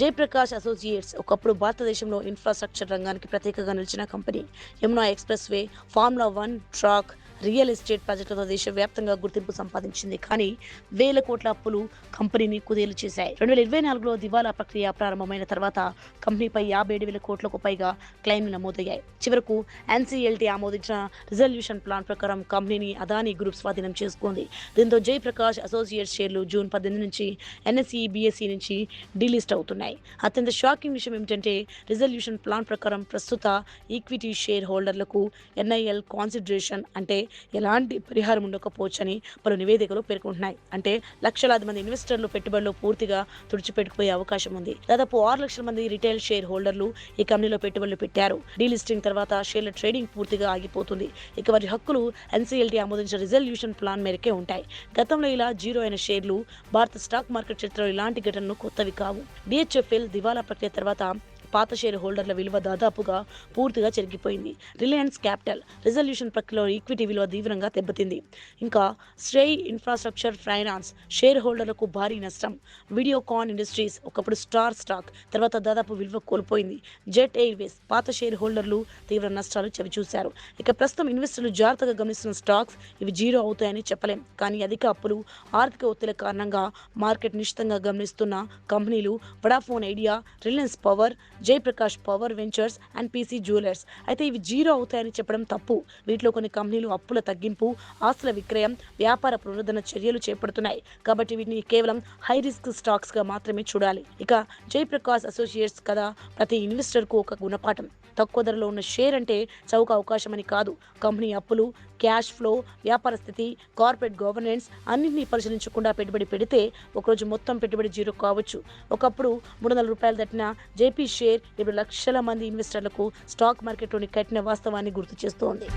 Jayaprakash associates ఒకప్పుడు భారతదేశంలో infrastructure రంగానికి ప్రత్యేకంగా నిలిచిన company. Yamuna express way, formula 1 track, real estate ప్రాజెక్టులతో దేశవ్యాప్తంగా గుర్తింపు సంపాదించింది. కానీ వేల కోట్ల అప్పులు కంపెనీని కుదేలు చేశాయి. 2024లో దివాలా ప్రక్రియ ప్రారంభమైన తర్వాత కంపెనీపై 57,000 కోట్లకు పైగా క్లెయిమ్లు నమోదయ్యాయి. చివరకు ఎన్సీఎల్టీ ఆమోదించిన రిజల్యూషన్ ప్లాన్ ప్రకారం కంపెనీని అదానీ గ్రూప్ స్వాధీనం చేసుకుంది. దీంతో జయప్రకాష్ అసోసియేట్స్ షేర్లు జూన్ 18 నుంచి ఎన్ఎస్ఈ, బీఎస్ఈ నుంచి డీలిస్ట్ అవుతున్నాయి. అత్యంత షాకింగ్ విషయం ఏమిటంటే రిజల్యూషన్ ప్లాన్ ప్రకారం ప్రస్తుత ఈక్విటీ షేర్ హోల్డర్లకు ఎన్ఐఎల్ కాన్సిడరేషన్ అంటే ఎలాంటి పరిహారం ఉండకపోవచ్చని పలు నివేదికలు పేర్కొంటున్నాయి. అంటే లక్షలాది మంది ఇన్వెస్టర్లు పెట్టుబడులు పూర్తిగా తుడిచిపెట్టుకుపోయే అవకాశం ఉంది. దాదాపు 6 లక్షల మంది రిటైల్ షేర్ హోల్డర్లు ఈ కంపెనీలో పెట్టుబడులు పెట్టారు. డీలిస్టింగ్ తర్వాత షేర్ల ట్రేడింగ్ పూర్తిగా ఆగిపోతుంది. ఇక వారి హక్కులు ఎన్సీఎల్టీ ఆమోదించిన రిజల్యూషన్ ప్లాన్ మేరకే ఉంటాయి. గతంలో ఇలా జీరో అయిన షేర్లు భారత స్టాక్ మార్కెట్ చరిత్రలో ఇలాంటి ఘటనలు కొత్తవి కావు. డిహెచ్ఎఫ్ఎల్ దివాలా ప్రక్రియ తర్వాత పాత షేర్ హోల్డర్ల విలువ దాదాపుగా పూర్తిగా చెరిగిపోయింది. రిలయన్స్ క్యాపిటల్ రిజల్యూషన్ ప్రక్రియలో ఈక్విటీ విలువ తీవ్రంగా దెబ్బతింది. ఇంకా శ్రేయ్ ఇన్ఫ్రాస్ట్రక్చర్ ఫైనాన్స్ షేర్ హోల్డర్లకు భారీ నష్టం. వీడియోకాన్ ఇండస్ట్రీస్ ఒకప్పుడు స్టార్ స్టాక్ తర్వాత దాదాపు విలువ కోల్పోయింది. జెట్ ఎయిర్వేస్ పాత షేర్ హోల్డర్లు తీవ్ర నష్టాలు చవిచూశారు. ఇక ప్రస్తుతం ఇన్వెస్టర్లు జాగ్రత్తగా గమనిస్తున్న స్టాక్స్ ఇవి జీరో అవుతాయని చెప్పలేం. కానీ అధిక అప్పులు, ఆర్థిక ఒత్తిడి కారణంగా మార్కెట్ నిశ్చితంగా గమనిస్తున్న కంపెనీలు Vodafone idea, Reliance power, Jayaprakash power ventures and PC jewellers. అయితే ఇవి జీరో అవుతాయని చెప్పడం తప్పు. వీటిలో కొన్ని కంపెనీలు అప్పుల తగ్గింపు, ఆస్తుల విక్రయం, వ్యాపార పునరుద్ధరణ చర్యలు చేపడుతున్నాయి. కాబట్టి వీటిని కేవలం హై రిస్క్ స్టాక్స్ గా మాత్రమే చూడాలి. ఇక జయప్రకాష్ అసోసియేట్స్ కథ ప్రతి ఇన్వెస్టర్ కు ఒక గుణపాఠం. తక్కువ ధరలో ఉన్న షేర్ అంటే చౌక అవకాశం అని కాదు. కంపెనీ అప్పులు, క్యాష్ ఫ్లో, వ్యాపార స్థితి, కార్పొరేట్ గవర్నెన్స్ అన్నింటినీ పరిశీలించకుండా పెట్టుబడి పెడితే ఒకరోజు మొత్తం పెట్టుబడి జీరో కావచ్చు. ఒకప్పుడు ₹300 దట్టిన జేపీ షేర్ ఇప్పుడు లక్షల మంది ఇన్వెస్టర్లకు స్టాక్ మార్కెట్లోని కఠిన వాస్తవాన్ని గుర్తు చేస్తోంది.